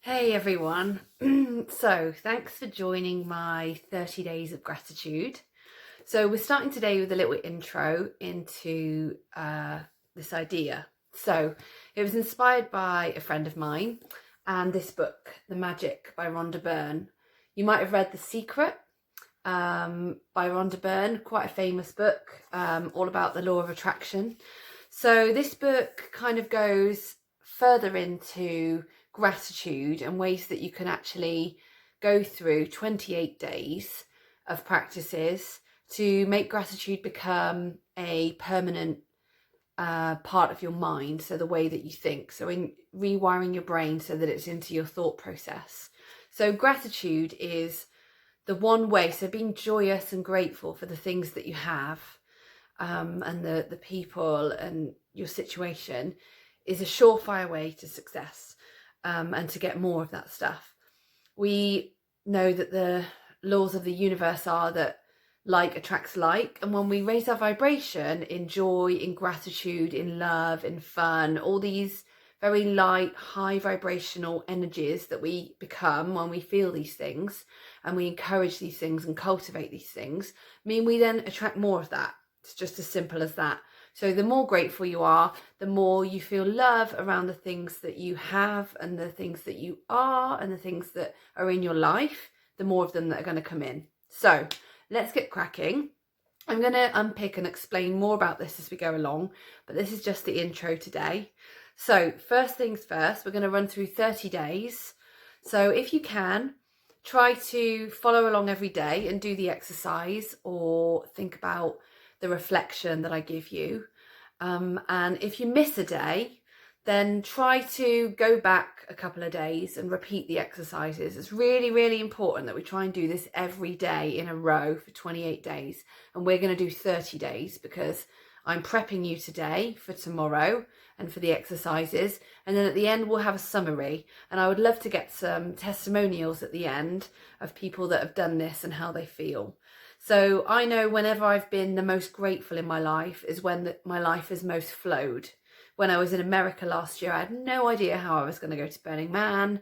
Hey everyone. So, thanks for joining my 30 days of gratitude. So, we're starting today with a little intro into this idea. So, it was inspired by a friend of mine and this book, The Magic by Rhonda Byrne. You might have read The Secret by Rhonda Byrne, quite a famous book, all about the law of attraction. So, this book kind of goes further into gratitude and ways that you can actually go through 28 days of practices to make gratitude become a permanent part of your mind. So the way that you think, so in rewiring your brain so that it's into your thought process. So gratitude is the one way, so being joyous and grateful for the things that you have, and the people and your situation, is a surefire way to success, and to get more of that stuff. We know that the laws of the universe are that like attracts like, and when we raise our vibration in joy, in gratitude, in love, in fun, all these very light, high vibrational energies that we become when we feel these things, and we encourage these things and cultivate these things, mean we then attract more of that. It's just as simple as that. So the more grateful you are, the more you feel love around the things that you have and the things that you are and the things that are in your life, the more of them that are going to come in. So let's get cracking. I'm going to unpick and explain more about this as we go along, but this is just the intro today. So first things first, we're going to run through 30 days. So if you can, try to follow along every day and do the exercise or think about the reflection that I give you. And if you miss a day, then try to go back a couple of days and repeat the exercises. It's really, really important that we try and do this every day in a row for 28 days. And we're going to do 30 days because I'm prepping you today for tomorrow and for the exercises. And then at the end, we'll have a summary. And I would love to get some testimonials at the end of people that have done this and how they feel. So I know whenever I've been the most grateful in my life is when my life has most flowed. When I was in America last year, I had no idea how I was going to go to Burning Man.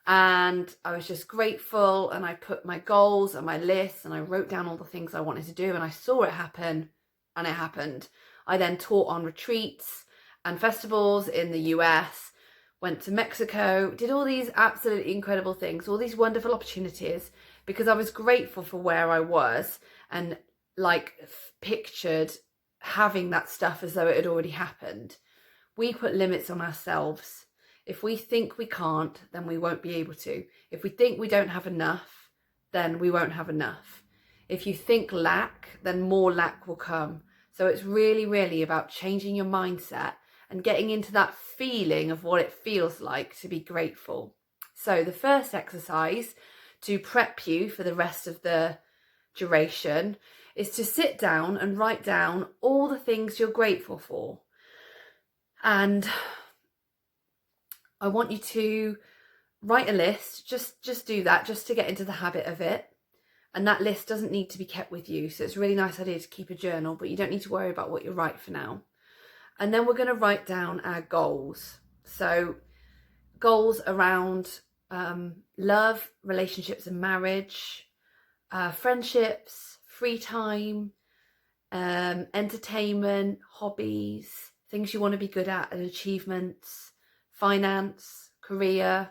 And I was just grateful, and I put my goals on my list and I wrote down all the things I wanted to do, and I saw it happen, and it happened. I then taught on retreats and festivals in the US, went to Mexico, did all these absolutely incredible things, all these wonderful opportunities, because I was grateful for where I was and pictured having that stuff as though it had already happened. We put limits on ourselves. If we think we can't, then we won't be able to. If we think we don't have enough, then we won't have enough. If you think lack, then more lack will come. So it's really, really about changing your mindset and getting into that feeling of what it feels like to be grateful. So the first exercise to prep you for the rest of the duration is to sit down and write down all the things you're grateful for. And I want you to write a list. Just do that, just to get into the habit of it. And that list doesn't need to be kept with you. So it's a really nice idea to keep a journal, but you don't need to worry about what you write for now. And then we're going to write down our goals. So goals around love, relationships and marriage, friendships, free time, entertainment, hobbies, things you want to be good at and achievements, finance, career,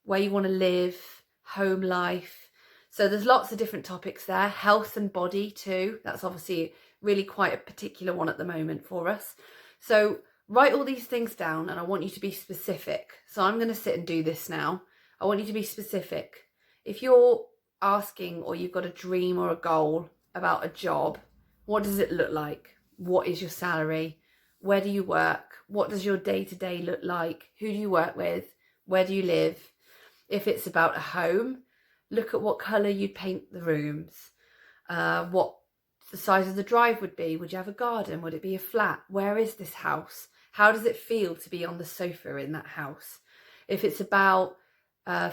where you want to live, home life. So there's lots of different topics there. Health and body too. That's obviously really quite a particular one at the moment for us. So write all these things down, and I want you to be specific. So I'm going to sit and do this now. I want you to be specific. If you're asking, or you've got a dream or a goal about a job, what does it look like? What is your salary? Where do you work? What does your day-to-day look like? Who do you work with? Where do you live? If it's about a home, look at what colour you'd paint the rooms, what the size of the drive would be. Would you have a garden? Would it be a flat? Where is this house? How does it feel to be on the sofa in that house? If it's about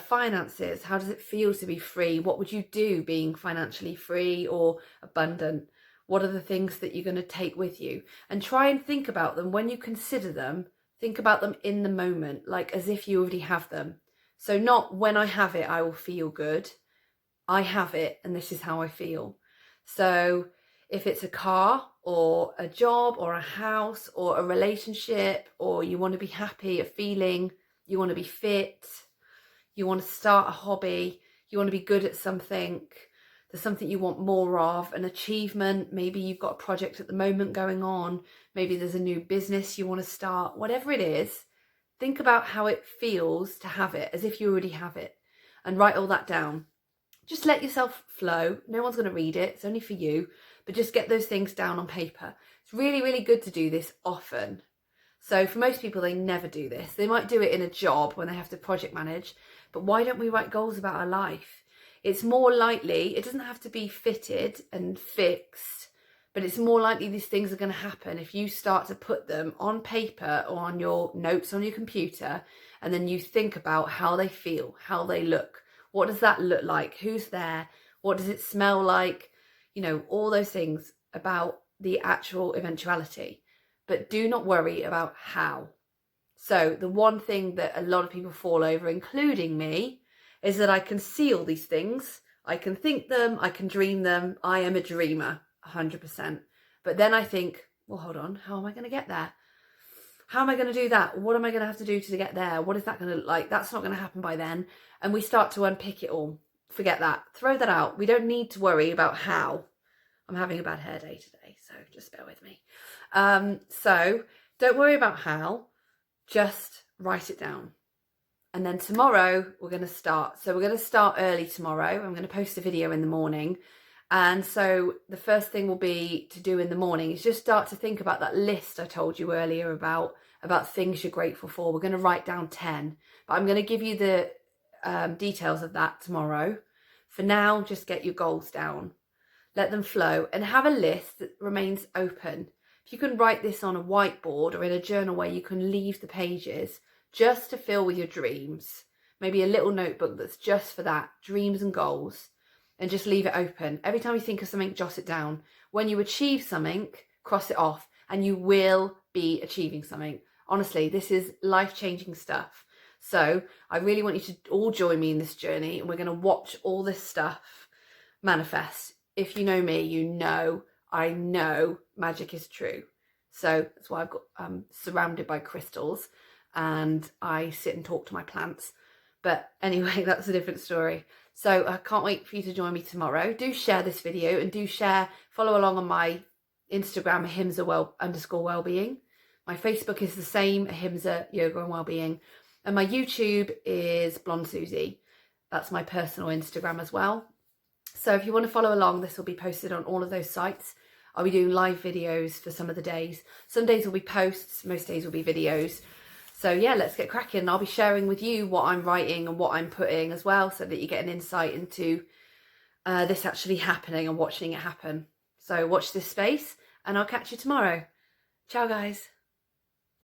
finances, how does it feel to be free? What would you do being financially free or abundant? What are the things that you're going to take with you? And try and think about them when you consider them. Think about them in the moment, like as if you already have them. So not when I have it, I will feel good. I have it and this is how I feel. So if it's a car or a job or a house or a relationship, or you want to be happy, a feeling, you want to be fit, you want to start a hobby, you want to be good at something, there's something you want more of, an achievement, maybe you've got a project at the moment going on, maybe there's a new business you want to start, whatever it is, think about how it feels to have it as if you already have it, and write all that down. Just let yourself flow. No one's going to read it. It's only for you. But just get those things down on paper. It's really, really good to do this often. So for most people, they never do this. They might do it in a job when they have to project manage. But why don't we write goals about our life? It's more likely, it doesn't have to be fitted and fixed, but it's more likely these things are going to happen if you start to put them on paper or on your notes on your computer, and then you think about how they feel, how they look. What does that look like? Who's there? What does it smell like? You know, all those things about the actual eventuality. But do not worry about how. So the one thing that a lot of people fall over, including me, is that I can see all these things. I can think them. I can dream them. I am a dreamer, 100%. But then I think, well, hold on. How am I going to get there? How am I going to do that? What am I going to have to do to get there? What is that going to look like? That's not going to happen by then. And we start to unpick it all. Forget that. Throw that out. We don't need to worry about how. I'm having a bad hair day today, so just bear with me. So don't worry about how. Just write it down. And then tomorrow we're going to start. So we're going to start early tomorrow. I'm going to post a video in the morning. And so the first thing will be to do in the morning is just start to think about that list I told you earlier about things you're grateful for. We're going to write down 10, but I'm going to give you the details of that tomorrow. For now, just get your goals down, let them flow, and have a list that remains open. If you can write this on a whiteboard or in a journal where you can leave the pages just to fill with your dreams, maybe a little notebook that's just for that, dreams and goals. And just leave it open. Every time you think of something, jot it down. When you achieve something, cross it off, and you will be achieving something. Honestly, this is life-changing stuff. So I really want you to all join me in this journey, and we're going to watch all this stuff manifest. If you know me, you know, I know magic is true. So that's why I'm surrounded by crystals, and I sit and talk to my plants. But anyway, that's a different story. So I can't wait for you to join me tomorrow. Do share this video, and do follow along on my Instagram, ahimsa_wellbeing. My Facebook is the same, Ahimsa Yoga and Wellbeing. And my YouTube is Blonde Susie. That's my personal Instagram as well. So if you want to follow along, this will be posted on all of those sites. I'll be doing live videos for some of the days. Some days will be posts, most days will be videos. So yeah, let's get cracking. I'll be sharing with you what I'm writing and what I'm putting as well, so that you get an insight into this actually happening and watching it happen. So watch this space, and I'll catch you tomorrow. Ciao, guys.